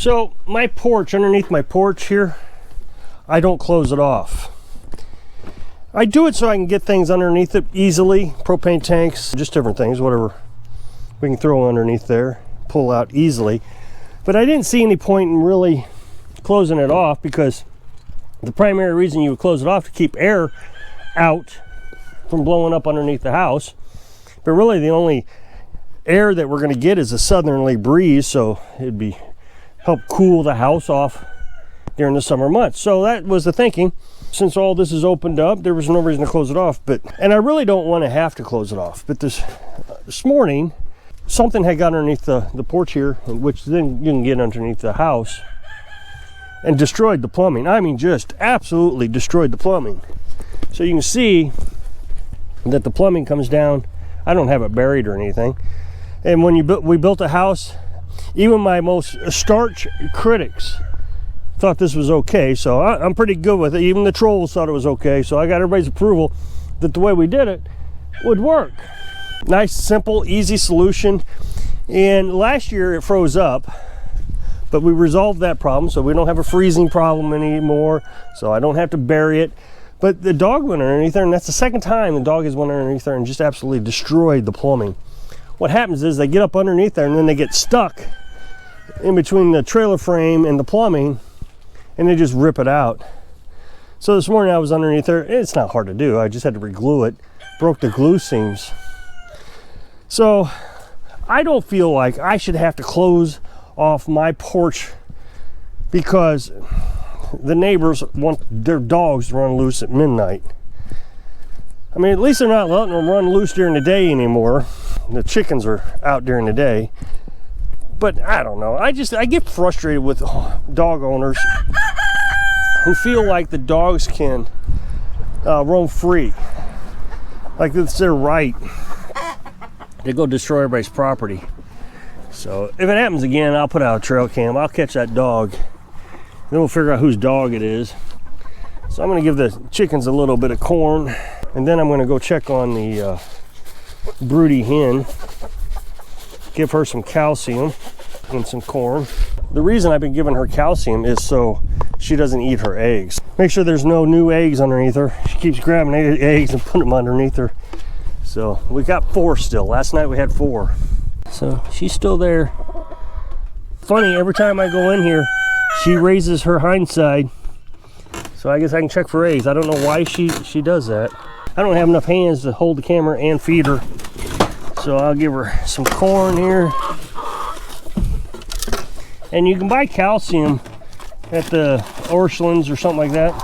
So my porch, underneath my porch here, I don't close it off. I do it so I can get things underneath it easily, propane tanks, just different things, whatever we can throw underneath there, pull out easily. But I didn't see any point in really closing it off, because the primary reason you would close it off to keep air out from blowing up underneath the house. But really the only air that we're going to get is a southerly breeze, so it'd be help cool the house off during the summer months. So that was the thinking. Since all this is opened up, there was no reason to close it off. And I really don't want to have to close it off. But this morning, something had got underneath the porch here, which then you can get underneath the house, and destroyed the plumbing. I mean, just absolutely destroyed the plumbing. So you can see that the plumbing comes down. I don't have it buried or anything. And when we built a house, even my most starch critics thought this was okay. So I'm pretty good with it. Even the trolls thought it was okay. So I got everybody's approval that the way we did it would work. Nice, simple, easy solution. And last year it froze up, but we resolved that problem, so we don't have a freezing problem anymore. So I don't have to bury it. But the dog went underneath there, and that's the second time the dog has went underneath there and just absolutely destroyed the plumbing. What happens is they get up underneath there and then they get stuck in between the trailer frame and the plumbing, and they just rip it out. So this morning I was underneath there. It's not hard to do. I just had to re-glue it. Broke the glue seams. So I don't feel like I should have to close off my porch because the neighbors want their dogs to run loose at midnight. I mean, at least they're not letting them run loose during the day anymore. The chickens are out during the day. But I don't know. I get frustrated with dog owners who feel like the dogs can roam free. Like it's their right to go destroy everybody's property. So if it happens again, I'll put out a trail cam. I'll catch that dog. Then we'll figure out whose dog it is. So I'm going to give the chickens a little bit of corn. And then I'm going to go check on the broody hen. Give her some calcium and some corn. The reason I've been giving her calcium is so she doesn't eat her eggs. Make sure there's no new eggs underneath her. She keeps grabbing eggs and putting them underneath her. So we got 4 still. Last night we had 4. So she's still there. Funny, every time I go in here, she raises her hindside. So I guess I can check for eggs. I don't know why she does that. I don't have enough hands to hold the camera and feed her. So I'll give her some corn here. And you can buy calcium at the Orchlands or something like that.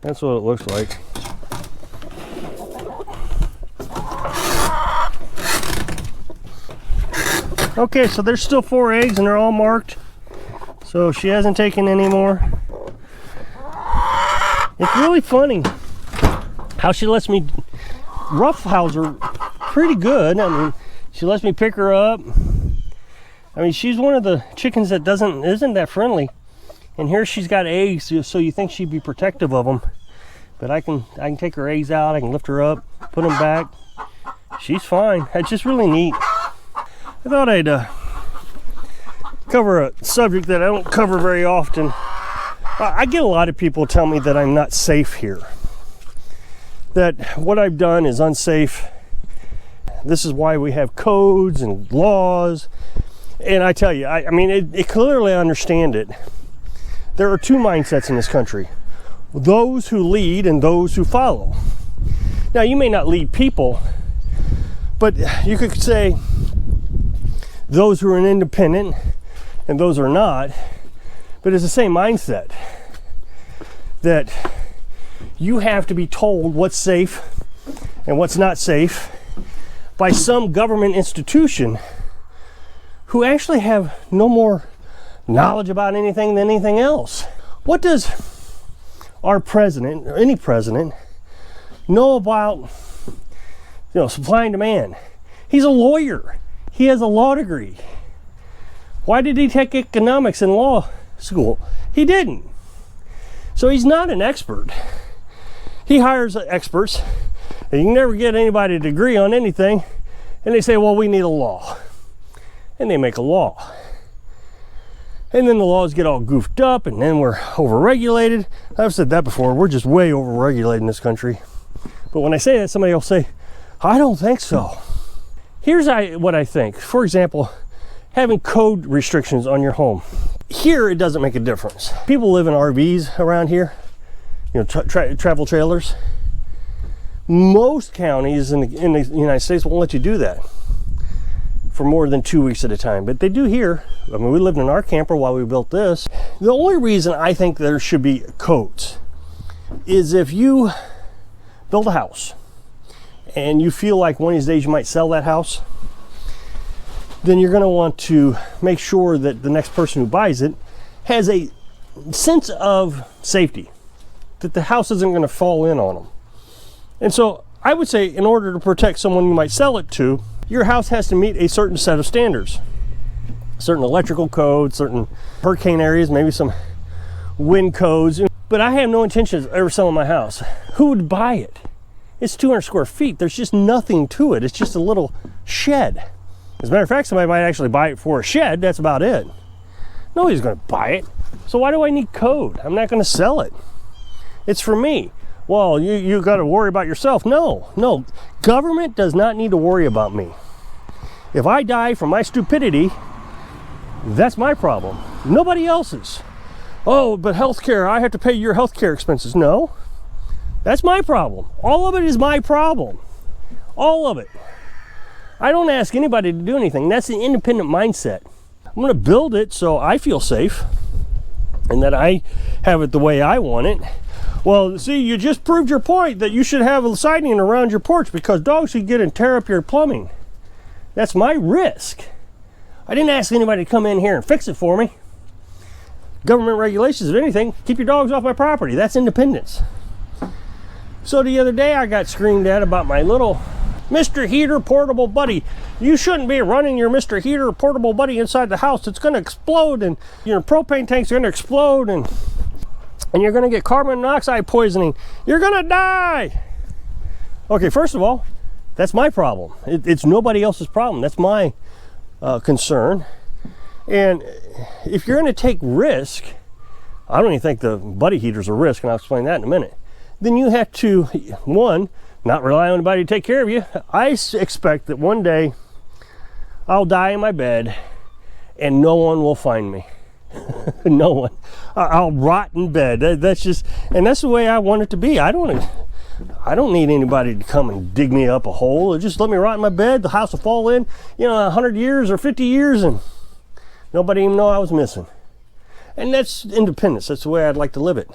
That's what it looks like. Okay, so there's still 4 eggs and they're all marked. So she hasn't taken any more. It's really funny how she lets me roughhouse her pretty good. I mean, she lets me pick her up. I mean, she's one of the chickens that isn't that friendly. And here she's got eggs, so you think she'd be protective of them. But I can take her eggs out, I can lift her up, put them back. She's fine. It's just really neat. I thought I'd cover a subject that I don't cover very often. I get a lot of people tell me that I'm not safe here. That what I've done is unsafe. This is why we have codes and laws. And I tell you, I mean, it clearly understand it. There are 2 mindsets in this country. Those who lead and those who follow. Now, you may not lead people, but you could say those who are independent and those who are not. But it's the same mindset that you have to be told what's safe and what's not safe by some government institution who actually have no more knowledge about anything than anything else. What does our president, or any president, know about, supply and demand? He's a lawyer. He has a law degree. Why did he take economics in law school? He didn't. So he's not an expert. He hires experts, and you can never get anybody to agree on anything, and they say, well, we need a law. and they make a law. And then the laws get all goofed up, and then we're overregulated. I've said that before, we're just way overregulated in this country. But when I say that, somebody will say, I don't think so. Here's what I think. For example, having code restrictions on your home. Here, it doesn't make a difference. People live in RVs around here, you know, travel trailers. Most counties in the United States won't let you do that for more than 2 weeks at a time, but they do here. I mean, we lived in our camper while we built this. The only reason I think there should be codes is if you build a house and you feel like one of these days you might sell that house, then you're going to want to make sure that the next person who buys it has a sense of safety, that the house isn't going to fall in on them. And so I would say, in order to protect someone you might sell it to, your house has to meet a certain set of standards, certain electrical codes, certain hurricane areas, maybe some wind codes. But I have no intention of ever selling my house. Who would buy it? It's 200 square feet. There's just nothing to it. It's just a little shed. As a matter of fact, somebody might actually buy it for a shed. That's about it. Nobody's going to buy it. So why do I need code? I'm not going to sell it. It's for me. Well, you got to worry about yourself. No. Government does not need to worry about me. If I die from my stupidity, that's my problem. Nobody else's. Oh, but healthcare, I have to pay your healthcare expenses. No, that's my problem. All of it is my problem. All of it. I don't ask anybody to do anything. That's the independent mindset. I'm going to build it so I feel safe and that I have it the way I want it. Well, see, you just proved your point that you should have a siding around your porch because dogs should get and tear up your plumbing. That's my risk. I didn't ask anybody to come in here and fix it for me. Government regulations, if anything, keep your dogs off my property. That's independence. So the other day I got screamed at about my little Mr. Heater portable buddy. You shouldn't be running your Mr. Heater portable buddy inside the house. It's going to explode, and your propane tanks are going to explode, and you're going to get carbon monoxide poisoning. You're going to die. Okay, first of all, that's my problem. It's nobody else's problem. That's my concern. And if you're going to take risk, I don't even think the buddy heater's a risk, and I'll explain that in a minute. Then you have to, one, not rely on anybody to take care of you. I expect that one day I'll die in my bed and no one will find me. No one. I'll rot in bed. That's just, and that's the way I want it to be. I don't need anybody to come and dig me up a hole. Just let me rot in my bed. The house will fall in, 100 years or 50 years, and nobody even know I was missing. And that's independence. That's the way I'd like to live it.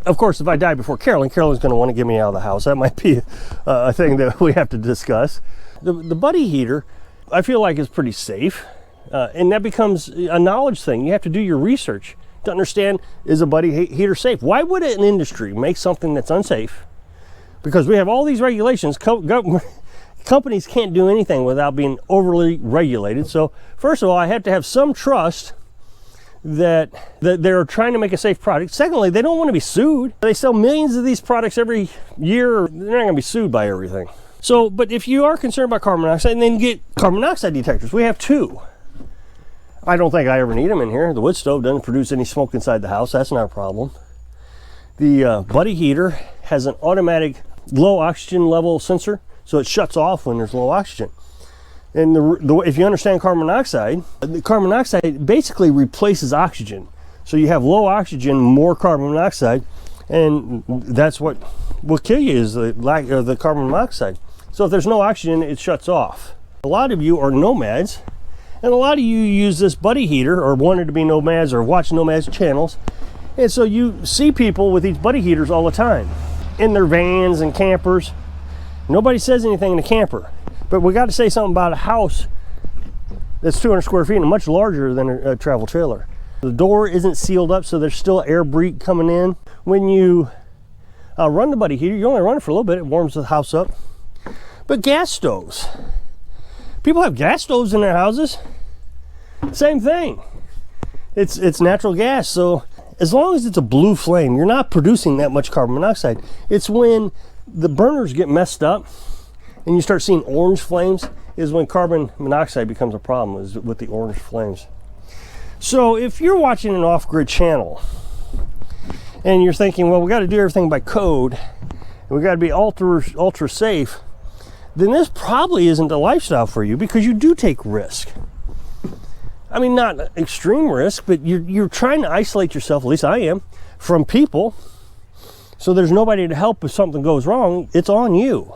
Of course, if I die before Carolyn's going to want to get me out of the house. That might be a thing that we have to discuss. The buddy heater, I feel like, is pretty safe. And that becomes a knowledge thing. You have to do your research to understand, is a buddy heater safe? Why would an industry make something that's unsafe? Because we have all these regulations. Companies can't do anything without being overly regulated. So first of all, I have to have some trust that they're trying to make a safe product. Secondly, they don't want to be sued. They sell millions of these products every year. They're not going to be sued by everything. So, but if you are concerned about carbon monoxide, then get carbon monoxide detectors. We have 2. I don't think I ever need them in here. The wood stove doesn't produce any smoke inside the house. That's not a problem. The buddy heater has an automatic low oxygen level sensor, so it shuts off when there's low oxygen. And if you understand carbon monoxide, the carbon monoxide basically replaces oxygen. So you have low oxygen, more carbon monoxide, and that's what will kill you, is the lack of the carbon monoxide. So if there's no oxygen, it shuts off. A lot of you are nomads, and a lot of you use this buddy heater, or wanted to be nomads, or watch nomads channels. And so you see people with these buddy heaters all the time in their vans and campers. Nobody says anything in the camper. But we got to say something about a house that's 200 square feet and much larger than a travel trailer. The door isn't sealed up, so there's still air break coming in. When you run the buddy heater, you only run it for a little bit. It warms the house up. But gas stoves. People have gas stoves in their houses. Same thing. It's natural gas, so as long as it's a blue flame, you're not producing that much carbon monoxide. It's when the burners get messed up and you start seeing orange flames is when carbon monoxide becomes a problem, is with the orange flames. So if you're watching an off-grid channel and you're thinking, well, we got to do everything by code and we got to be ultra safe, then this probably isn't a lifestyle for you, because you do take risk. I mean, not extreme risk, but you're trying to isolate yourself, at least I am, from people. So there's nobody to help if something goes wrong. It's on you.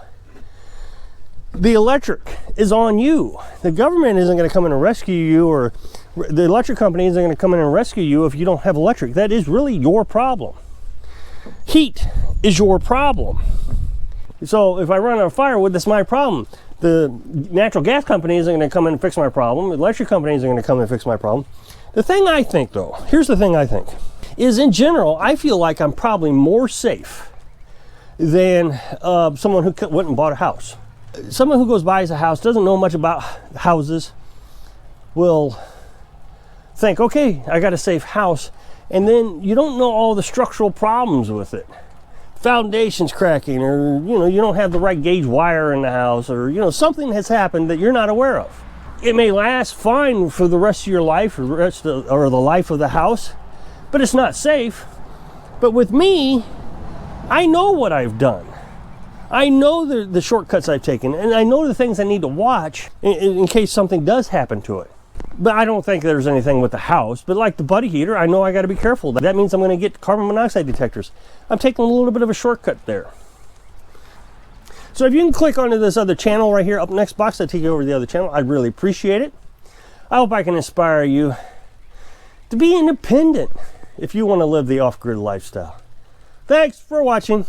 The electric is on you. The government isn't going to come in and rescue you, or the electric company isn't going to come in and rescue you if you don't have electric. That is really your problem. Heat is your problem. So if I run out of firewood, that's my problem. The natural gas company isn't going to come in and fix my problem. The electric company isn't going to come in and fix my problem. The thing I think, though, here's the thing I think, is in general, I feel like I'm probably more safe than someone who went and bought a house. Someone who goes buys a house, doesn't know much about houses, will think, okay, I got a safe house, and then you don't know all the structural problems with it. Foundation's cracking, or you don't have the right gauge wire in the house, or something has happened that you're not aware of. It may last fine for the rest of your life, or the life of the house, but it's not safe. But with me, I know what I've done. I know the shortcuts I've taken, and I know the things I need to watch in case something does happen to it. But I don't think there's anything with the house. But like the buddy heater, I know I got to be careful. That means I'm going to get carbon monoxide detectors. I'm taking a little bit of a shortcut there. So if you can click onto this other channel right here, up next box, I'll take you over to the other channel. I'd really appreciate it. I hope I can inspire you to be independent if you want to live the off-grid lifestyle. Thanks for watching.